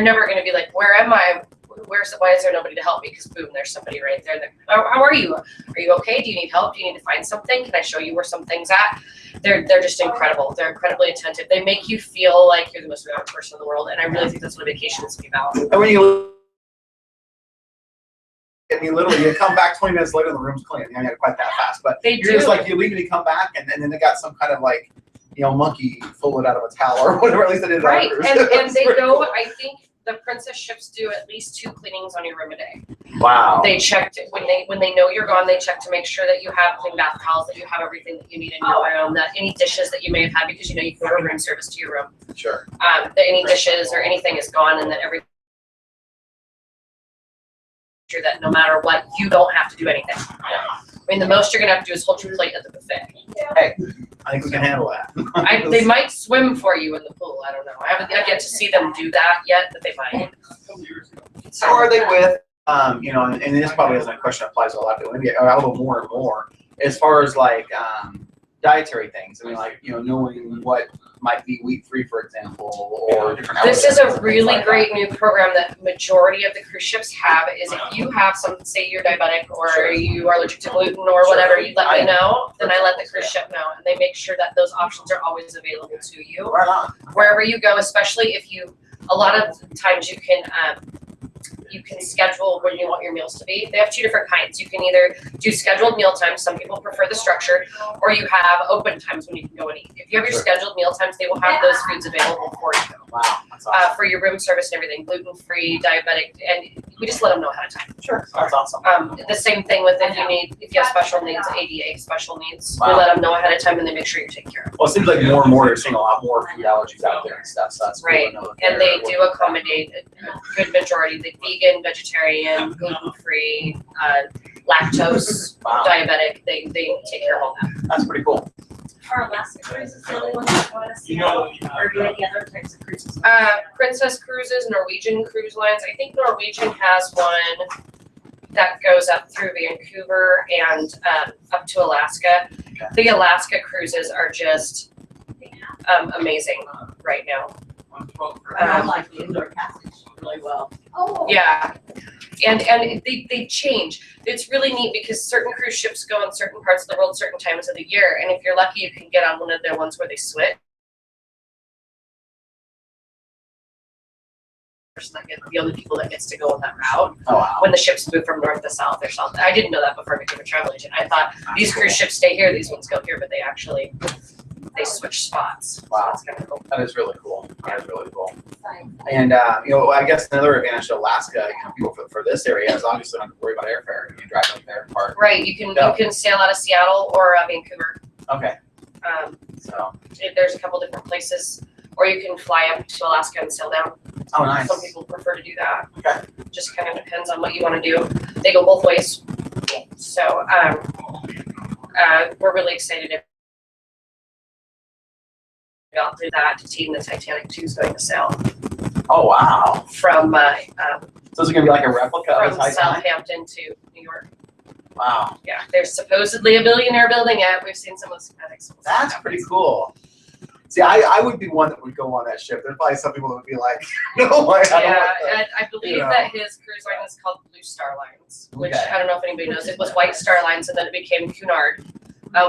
never going to be like, where am I? Why is there nobody to help me? Because boom, there's somebody right there. How are you? Are you okay? Do you need help? Do you need to find something? Can I show you where something's at? They're just incredible. They're incredibly attentive. They make you feel like you're the most valuable person in the world, and I really think that's what a vacation is about. And literally, you come back 20 minutes later and the room's clean. You ain't quite that fast, but They you're do. just like, you leave and you come back, and then they got some kind of like, monkey pull it out of a towel or whatever. At least they did. Right, on and ours. they Pretty go. cool. I think the Princess ships do at least 2 cleanings on your room a day. Wow. They checked when they know you're gone. They check to make sure that you have clean bath towels, that you have everything that you need in your room, that any dishes that you may have had, because you can order room service to your room. Sure. That any dishes or anything is gone, and that that no matter what, you don't have to do anything. I mean, the most you're gonna have to do is hold your plate at the buffet. I think we can handle that. They might swim for you in the pool. I don't know. I haven't yet to see them do that yet, but they might. So are they with, and this probably isn't a question that applies to a lot of people, maybe a little more and more, as far as like dietary things. I mean, like, knowing what might be wheat-free, for example, or different. This is allergens a and things really like great new program that majority of the cruise ships have. Is if you have say you're diabetic or Sure. you are allergic to gluten or Sure. whatever, you let I me am. know, then I let the cruise ship know, and they make sure that those options are always available to you that. Right on. wherever you go. Especially if a lot of times you can schedule when you want your meals to be. They have 2 different kinds. You can either do scheduled meal times. Some people prefer the structure, or you have open times when you can go and eat. If you have your Sure. scheduled meal times, they will have those foods available for you. Wow, that's awesome. For your room service and everything, gluten-free, diabetic, and we just let them know ahead of time. Sure, that's awesome. The same thing with if you have special needs, ADA special needs, we Wow. let them know ahead of time, and they make sure you take care of them. Well, it seems like more and more you're seeing a lot more food allergies out there and stuff, so that's cool to Right, know that and they they're do accommodate a good majority, the vegan, vegetarian, gluten-free, lactose, Wow. diabetic, they take care of all that. That's pretty cool. Are Alaska cruises the only ones that want to see out, or do any other types of cruises? Princess Cruises, Norwegian Cruise Lines, I think Norwegian has one that goes up through Vancouver and up to Alaska. Okay. The Alaska cruises are just amazing right now. I like the indoor passage really well. Oh. Yeah, and they change. It's really neat because certain cruise ships go in certain parts of the world certain times of the year, and if you're lucky, you can get on one of their ones where they switch. The only people that gets to go on that route Oh, wow. when the ships move from north to south or something. I didn't know that before I became a travel agent. I thought these cruise ships stay here, these ones go here, but they actually they switch spots. So Wow. that's kind of cool. That is really cool. That is really cool. And, I guess another advantage to Alaska, people for this area is obviously don't have to worry about airfare. You can drive up there and park. Right, you can sail out of Seattle or Vancouver. Okay, So there's a couple different places, or you can fly up to Alaska and sail down. oh, nice. Some people prefer to do that. Okay. Just kind of depends on what you want to do. They go both ways. So we're really excited about that team. The Titanic 2 is going to sail Oh, wow. from So is it gonna be like a replica of the from Titanic? Southampton to New York. Wow, Yeah, there's supposedly a billionaire building it. We've seen some of the schematics. that's pretty cool. See, I would be one that would go on that ship. There's probably some people that would be like, no, I don't Yeah, want that. and I believe you know. that his cruise line is called Blue Star Lines, which Okay. I don't know if anybody knows. It was White Star Lines, and then it became Cunard.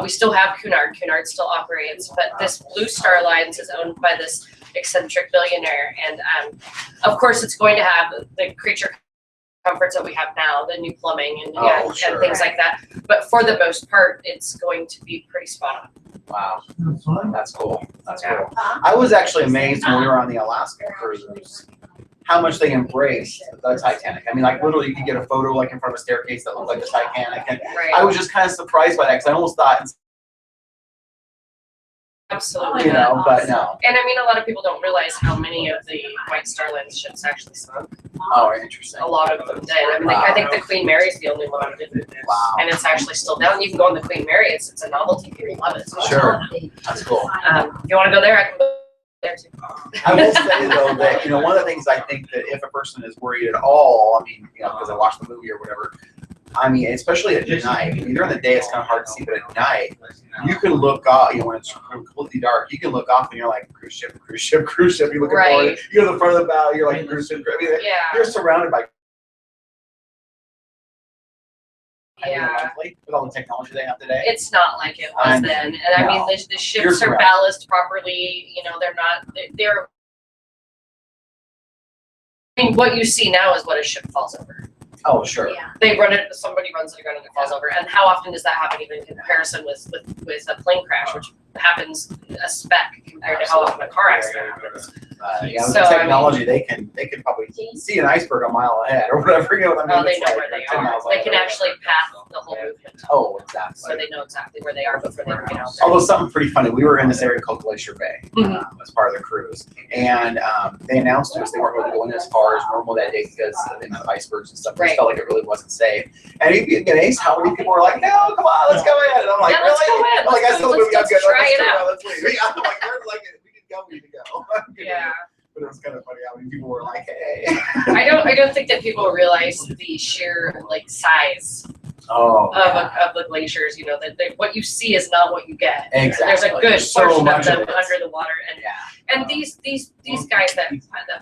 We still have Cunard. Cunard still operates, but this Blue Star Lines is owned by this eccentric billionaire, and of course, it's going to have the creature comforts that we have now, the new plumbing and, Oh, and sure. things like that. But for the most part, it's going to be pretty spot on. Wow, that's cool. That's Yeah. cool. I was actually amazed when we were on the Alaska cruise how much they embraced the Titanic. I mean, like literally, you could get a photo like in front of a staircase that looked like the Titanic, and Right. I was just kind of surprised by that because I almost thought, Absolutely. but no. And I mean, a lot of people don't realize how many of the White Star Line ships actually sunk. Oh, interesting. A lot of them did. I mean, I think the Queen Mary's the only one who didn't. Wow. And it's actually still down. You can go on the Queen Mary. It's a novelty. People love it. So Sure. That's cool. if you want to go there, I can go there too. I will say though that one of the things I think that if a person is worried at all, I mean, because I watched the movie or whatever, I mean, especially at night. I mean, during the day it's kind of hard to see, but at night you can look off. When it's completely dark, you can look off and you're like cruise ship, cruise ship, cruise ship. You're looking Right. forward. You go to the front of the bow. You're like cruise ship. I mean, Yeah. you're surrounded by. Yeah. With all the technology they have today. It's not like it was I'm- then. And I mean, no. the You're ships are surrounded. ballast properly. They're not. They're. I mean, what you see now is what a ship falls over. Oh, sure. Yeah. They run it. Somebody runs it aground and it falls over. And how often does that happen? Even in comparison with a plane crash, which happens a speck compared to how often a car accident happens. With So, the I mean- technology, they can probably see an iceberg a mile ahead or whatever. What I mean? Oh, they It's know like where they 10 are. miles They can away. actually path the whole movement, Oh, so exactly. they know exactly where they are before they get out there. Although something pretty funny, we were in this area called Glacier Bay Mhm. as part of the cruise, and they announced to us they weren't really going as far as normal that day because of the amount of icebergs and stuff. We just Right. felt like it really wasn't safe. And you'd be amazed how many people were like, "No, come on, let's go in." And I'm like, Yeah, let's "Really?" go in. I'm like, "I Let's still go- movie. I'm let's good. try Let's it go, out." let's leave." I'm like, "We're like, we can go, we need to go." Yeah. But it was kind of funny how many people were like, "Hey." I don't think that people realize the sheer size Oh. of the glaciers. That what you see is not what you get. Exactly. There's a good There's so portion of much them of it. under the water, and Yeah. these guys that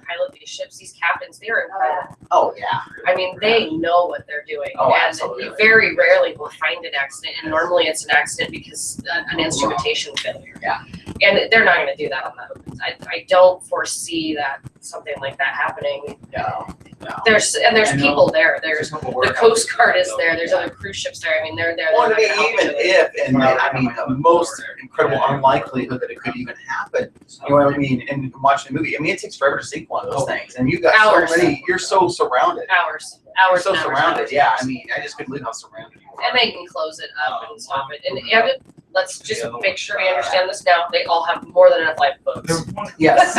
pilot these ships, these captains, they're incredible. Oh yeah. I mean, they know what they're doing, Oh, and absolutely. you very rarely will find an accident. And normally, it's an accident because an instrumentation failure. Yeah. And they're not going to do that on the. I don't foresee that something like that happening. No. There's people there. There's The the Coast Guard is there. There's other cruise ships there. I mean, they're there. Well, They're I mean, not gonna help even each other. if, and I mean, the most incredible unlikelihood that it could even happen. You know what I mean? And watching the movie, I mean, it takes forever to sink one of those things, and you've got Hours. so many. You're so surrounded. Hours. You're so and hours, surrounded. hours. Yeah, I mean, I just couldn't believe how surrounded you And are. they can close it up and stop it. And let's just make sure we understand this now. They all have more than enough lifeboats. Yes,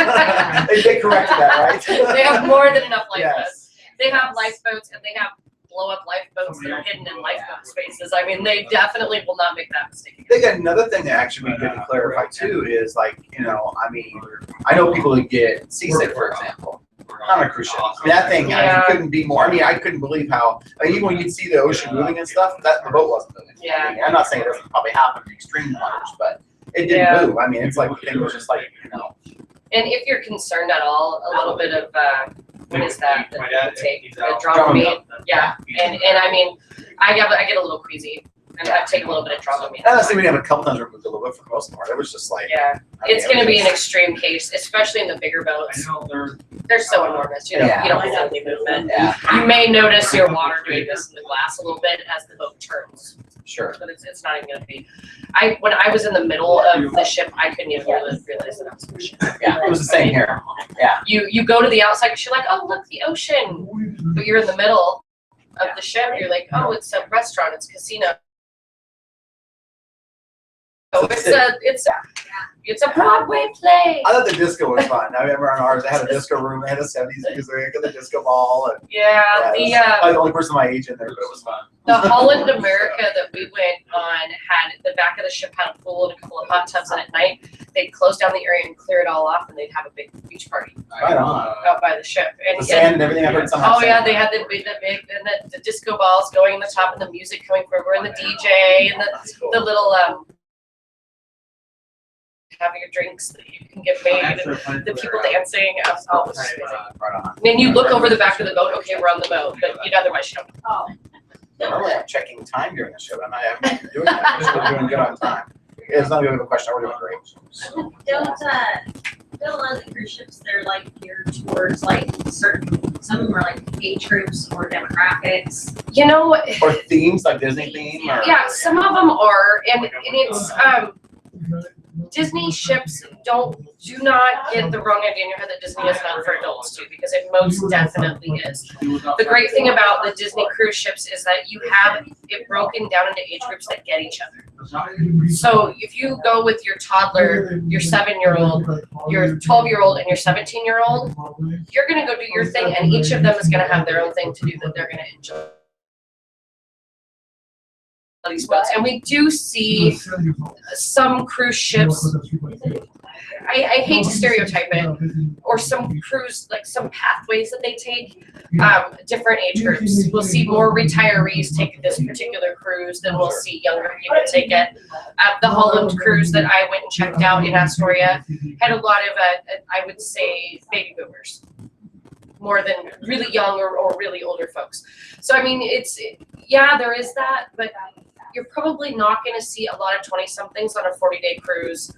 they corrected that, right? They have more than enough lifeboats. Yes. They have lifeboats and they have blow up lifeboats that are hidden in lifeboat spaces. I mean, they definitely will not make that mistake I again. think another thing that actually would be good to clarify too is like, I mean, I know people who get seasick, for example, on a cruise ship. I mean, that thing, Yeah. I couldn't be more. I mean, I couldn't believe how, even when you'd see the ocean moving and stuff, that the boat wasn't moving. Yeah. I mean, I'm not saying it doesn't probably happen in extreme waters, but it didn't Yeah. move. I mean, it's like the thing was just like, And if you're concerned at all, a little bit of, what is that people take? The Dramamine. Dramamine. Yeah. And I mean, I get a little queasy and I take a little bit of Dramamine. honestly, we have a couple times removed a little bit for the most part. It was just like, Yeah. I mean, It's going to it be an was- extreme case, especially in the bigger boats. they're. They're so enormous. You don't Yeah. feel any movement. Yeah, You may notice your water doing this in the glass a little bit as the boat turns. Sure. But it's not even gonna be. When I was in the middle of the ship, I couldn't even really realize that I was in the ship. Yeah, it was the same here. Yeah. You go to the outside, cause you're like, oh, look, the ocean. But you're in the middle of the ship, you're like, oh, it's a restaurant, it's a casino. Oh, it's a Broadway play. I thought the disco was fun. I remember on ours, they had a disco room, they had a 70s music, and the disco ball. And, Yeah, I was the only person my age in there, but it was fun. the Holland America that we went on had the back of the ship had a pool and a couple of hot tubs, and at night they'd close down the area and clear it all off, and they'd have a big beach party Right on. out by the ship. The sand and everything, I heard some. Oh yeah, they had the big and the disco balls going in the top, and the music coming from everywhere, and the DJ and the little have your drinks that you can get made, and the people dancing. Oh, it was amazing. Right on. And then you look over the back of the boat. Okay, we're on the boat, but otherwise you don't. Oh. Normally I'm checking time during the show, but I'm not doing that. We're doing good on time. It's not a good question. We're doing great. Don't a lot of the cruise ships, they're like geared towards like certain, some of them are like age groups or demographics. You know, Or themes like Disney theme. Or, yeah, some of them are, and it's Disney ships do not get the wrong idea in your head that Disney is not for adults too, because it most definitely is. The great thing about the Disney cruise ships is that you have it broken down into age groups that get each other. So if you go with your toddler, your 7-year-old, your 12-year-old, and your 17-year-old, you're gonna go do your thing, and each of them is gonna have their own thing to do that they're gonna enjoy. These boats, and we do see some cruise ships. I hate to stereotype it, or some cruise, like some pathways that they take, different age groups. We'll see more retirees take this particular cruise than we'll see younger people take it. The Holland cruise that I went and checked out in Astoria had a lot of, I would say, baby boomers, more than really young or really older folks. So I mean, yeah, there is that, but you're probably not going to see a lot of 20-somethings on a 40-day cruise,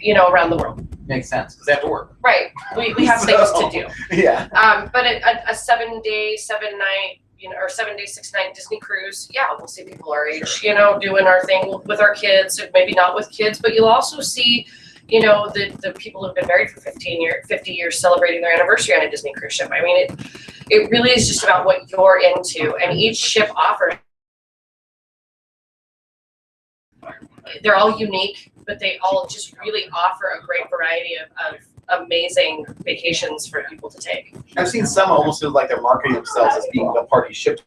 you know, around the world. Makes sense, because they have to work. Right. We have things to do. Yeah. But a 7-day, 7-night, you know, or 7-day, 6-night Disney cruise, yeah, we'll see people our age, you know, doing our thing with our kids, maybe not with kids, but you'll also see, you know, the people who've been married for 50 years celebrating their anniversary on a Disney cruise ship. I mean, it really is just about what you're into, and each ship offers. They're all unique, but they all just really offer a great variety of amazing vacations for people to take. I've seen some almost feel like they're marketing themselves as being the party ship.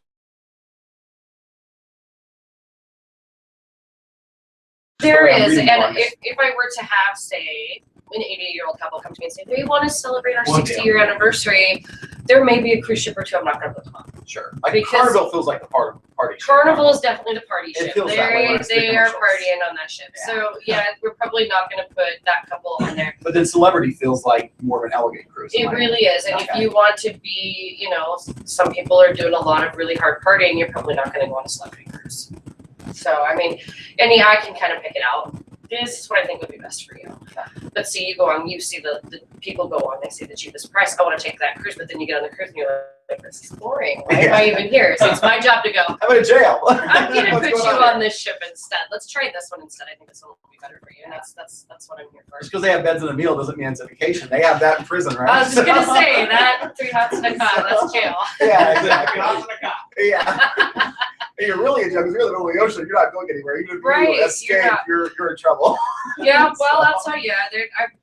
There So I'm is, reading and on this. if I were to have, say, an 88-year-old couple come to me and say, they want to celebrate our One 60-year anniversary, there may be a cruise ship or two I'm not going to put them on. Sure. Like Because Carnival feels like the party ship. Carnival is definitely the party It ship. feels that way when I see the They are commercials. partying on that ship. Yeah. So yeah, we're probably not going to put that couple on there. But then Celebrity feels like more of an elegant cruise. It really is, and if Okay. you want to be, you know, some people are doing a lot of really hard partying, you're probably not going to go on a celebrity cruise. So I mean, and yeah, I can kind of pick it out. This is what I think would be best for you. But see, you go on, you see the people go on, they see the cheapest price. I want to take that cruise, but then you get on the cruise and you're like, this is boring. Why am I even here? So it's my job to go. I'm in jail. I'm gonna What's put you going on this ship instead. Let's try this one instead. I think this one will be better for you. And that's what I'm here for. Just because they have beds and a meal doesn't mean it's a vacation. They have that in prison, right? I was just gonna say that 3 hots and a cot, that's jail. Yeah, exactly. Yeah. And you're really in jail because you're in the middle of the ocean. You're not going anywhere. Even if Right, you escape, you're not. you're in trouble. Yeah, well, I'll tell you,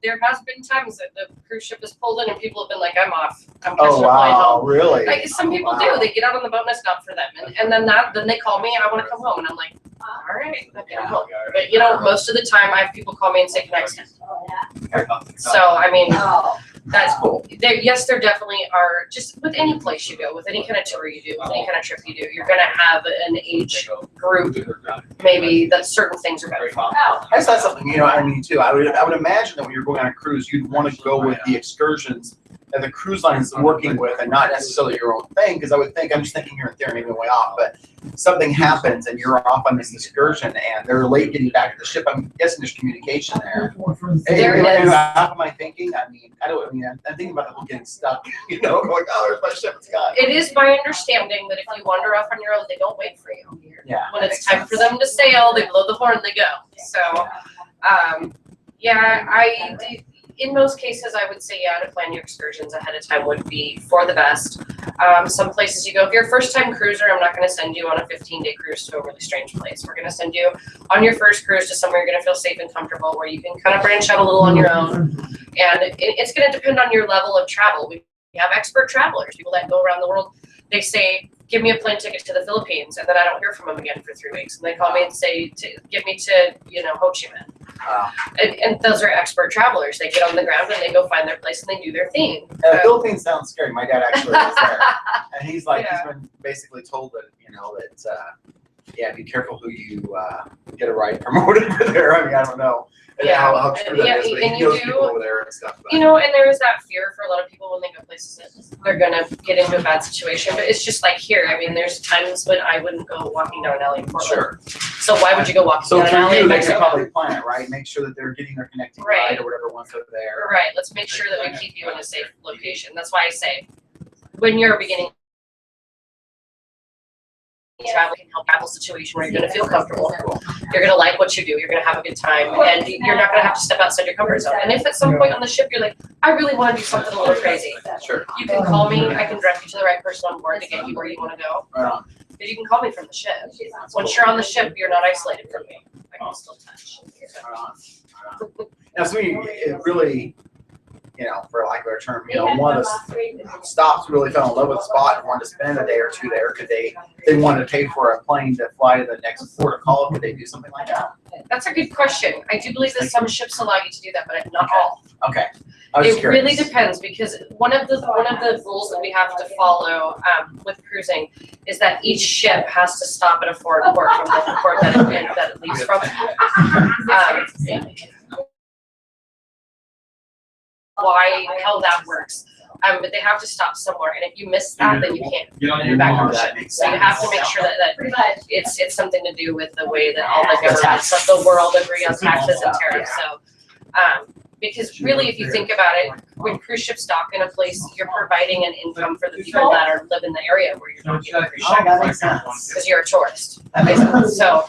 there has been times that the cruise ship has pulled in and people have been like, I'm off. I'm catching Oh a flight wow, home. really? Like some people Wow. do. They get out on the boat and it's not for them. And then they call me, I want to come home. And I'm like, all right, okay, I'm home. But you know, most of the time I have people call me and say, can I extend? So, I mean, Oh. that's cool. There definitely are, just with any place you go, with any kind of tour you do, with any kind of trip you do, you're going to have an age group, maybe that certain things are better for. Oh. I just thought something, you know, I mean, too. I would imagine that when you're going on a cruise, you'd want to go with the excursions that the cruise line is working with, and not necessarily your own thing. Because I would think, I'm just thinking here in theory, maybe way off, but something happens and you're off on this excursion and they're late getting back to the ship, I'm guessing there's communication there. There Hey, is. how am I thinking? I'm thinking about the whole getting stuck, you know, going, oh, there's my ship, it's gone. It is my understanding that if you wander off on your own, they don't wait for you. Yeah. When that it's makes time sense. for them to sail, they blow the horn, they go. So, yeah, in most cases, I would say, yeah, to plan your excursions ahead of time would be for the best. Some places you go, if you're a first-time cruiser, I'm not gonna send you on a 15-day cruise to a really strange place. We're gonna send you on your first cruise to somewhere you're gonna feel safe and comfortable, where you can kind of branch out a little on your own. And it's gonna depend on your level of travel. We have expert travelers, people that go around the world. They say, give me a plane ticket to the Philippines, and then I don't hear from them again for 3 weeks. And they call me and say, get me to, Ho Chi Minh. Wow. And those are expert travelers. They get on the ground and they go find their place and they do their thing. The Philippines sounds scary. My dad actually was there. And he's like, Yeah. he's been basically told that, yeah, be careful who you get a ride promoted over there. I mean, I don't know how true and that is, but and he you knows do- people over there and stuff. But. And there is that fear for a lot of people when they go places that they're gonna get into a bad situation. But it's just like here. I mean, there's times when I wouldn't go walking down an alley in Portland. Sure. So why would you go walking So down an for alley you, in they could Mexico? probably plan it, right? Make sure that they're getting their connecting Right. ride or whatever once they're there. Right. Let's make sure that we keep you in a safe location. That's why I say, when you're beginning travel can help travel situation where you're gonna feel comfortable. You're gonna like what you do. You're gonna have a good time, and you're not gonna have to step outside your comfort zone. And if at some point on the ship you're like, I really want to do something a little crazy, Sure. you can call me. I can direct you to the right person on board to get you where you want to go. Right on. Because you can call me from the ship. Once you're on the ship, you're not isolated from me. I can still touch. Right on. Right on. Now, so it really, for lack of a better term, one of the stops really fell in love with the spot and wanted to spend a day or two there. Could they wanted to pay for a plane to fly to the next port of call? Could they do something like that? That's a good question. I do believe that some ships allow you to do that, but not all. Okay. I was just It really curious. depends, because one of the rules that we have to follow with cruising is that each ship has to stop at a foreign port from the port that it leaves from. How that works. But they have to stop somewhere, and if you miss that, then you can't get back on the That ship. makes So you have to sense. make sure that it's something to do with the way that all the governments of the world agree on taxes and tariffs. So, because really, if you think about it, when cruise ships dock in a place, you're providing an income for the people that live in the area where you're docking a cruise ship, That makes sense. because you're a tourist. That makes sense. So,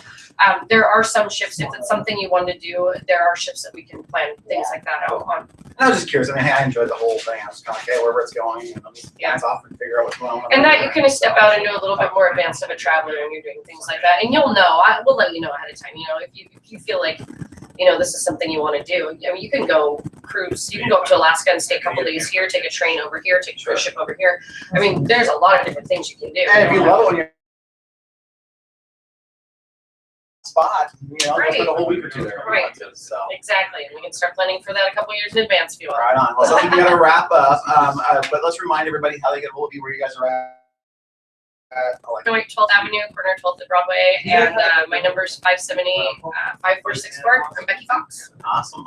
there are some ships, if it's something you want to do, there are ships that we can plan things like that out on. And I was just curious. I mean, I enjoyed the whole thing. I was kind of like, hey, wherever it's going, and let me bounce off and figure out what's going on. And that you can step out into a little bit more advanced of a traveler when you're doing things like that. And you'll know, we'll let you know ahead of time, if you feel like, this is something you want to do. I mean, you can go cruise, you can go up to Alaska and stay a couple days here, take a train over here, take a cruise ship over here. I mean, there's a lot of different things you can do. And if you love it when you're spot, go Right. spend a whole week or two there. if you Right. want to, So. Exactly, and we can start planning for that a couple years in advance if you want. Right on. Well, so I think we got to wrap up. But let's remind everybody how they get a hold of you, where you guys are at. Going 12th Avenue, corner 12th at Broadway, and my number is 570-5464. I'm Becky Fox. Awesome.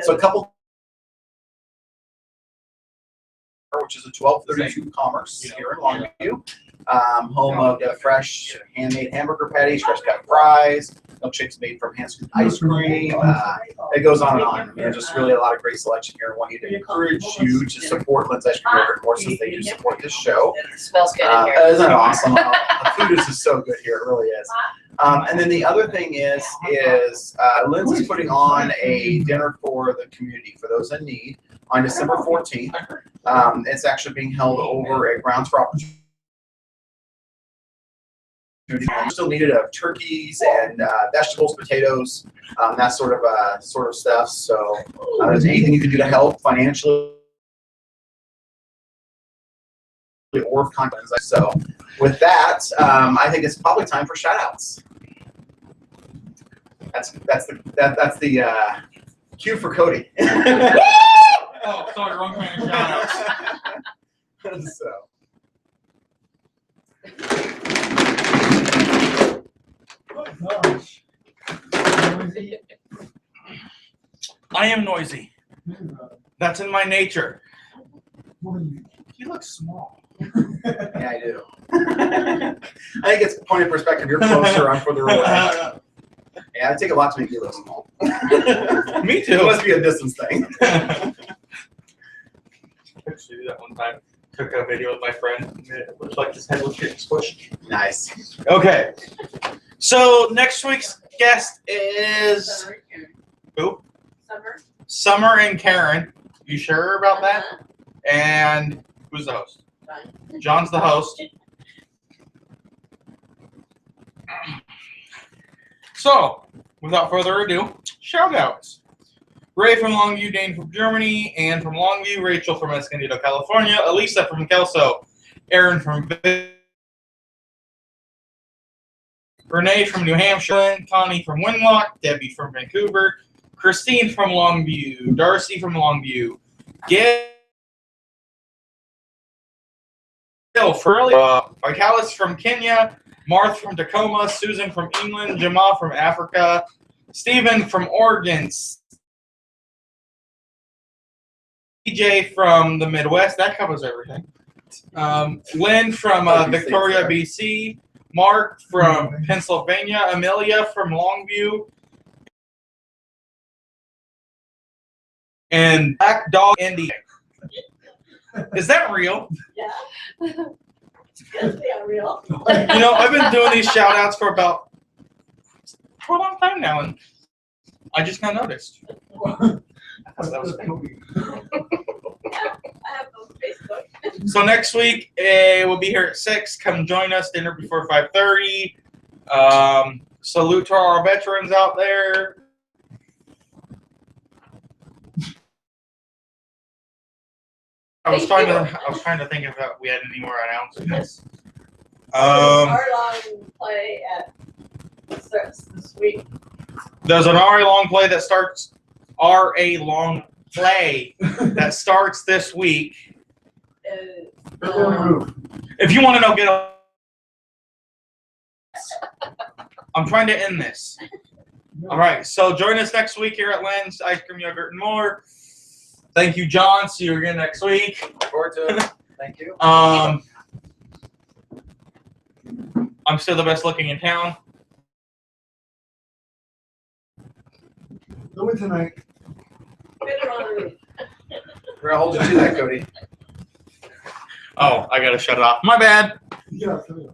So a couple, which is a 1232 Commerce here in Longview, home of the fresh handmade hamburger patties, fresh cut fries, milkshakes made from hand scooped ice cream. It goes on and on. I mean, there's just really a lot of great selection here. I want you to encourage you to support Lynn's Ice Cream Burger courses. They do support this show. It smells good in here. Isn't it awesome? The food is just so good here. It really is. And then the other thing is Lynn's putting on a dinner for the community, for those in need, on December 14th. It's actually being held over at Grounds for Opportunity. Still needed of turkeys and vegetables, potatoes, that sort of stuff. So, if there's anything you can do to help financially or content. So, with that, I think it's probably time for shout outs. That's the cue for Cody. Oh, sorry, wrong kind of shout outs. So. I am noisy. That's in my nature. You look small. Yeah, I do. I think it's a point of perspective. You're closer, I'm further away. Yeah, it'd take a lot to make you look small. Me It too. must be a distance thing. Actually, that one time took a video with my friend. And it looked like his head was getting squished. Nice. Okay. So next week's guest is who? Summer. Summer and Karen. You sure about that? And who's the host? John's the host. So, without further ado, shout outs. Ray from Longview, Dane from Germany, Anne from Longview, Rachel from Escondido, California, Elisa from Kelso, Aaron from Renee from New Hampshire, Connie from Winlock, Debbie from Vancouver, Christine from Longview, Darcy from Longview, Gail Furley, Vitalis from Kenya, Marth from Tacoma, Susan from England, Jamal from Africa, Stephen from Oregon, TJ from the Midwest, that covers everything. Lynn from Victoria, BC, Mark from Pennsylvania, Amelia from Longview, and Black Dog India. Is that real? Yeah. It's good to be real. You know, I've been doing these shout outs for a long time now, and I just now noticed. I thought that was cool. I have on Facebook. So next week, we'll be here at 6. Come join us, dinner before 5:30. Salute to our veterans out there. I was trying to think if we had any more announcements. Arlong play at starts this week. There's an RA Long play that starts. RA Long play that starts this week. If you want to know, get on. I'm trying to end this. All right, so join us next week here at Lynn's Ice Cream, Yogurt, and More. Thank you, John. See you again next week. Look forward to it. Thank you. I'm still the best looking in town. Do it tonight. We're gonna hold you to that, Cody. Oh, I gotta shut it off. My bad. Yeah, come here.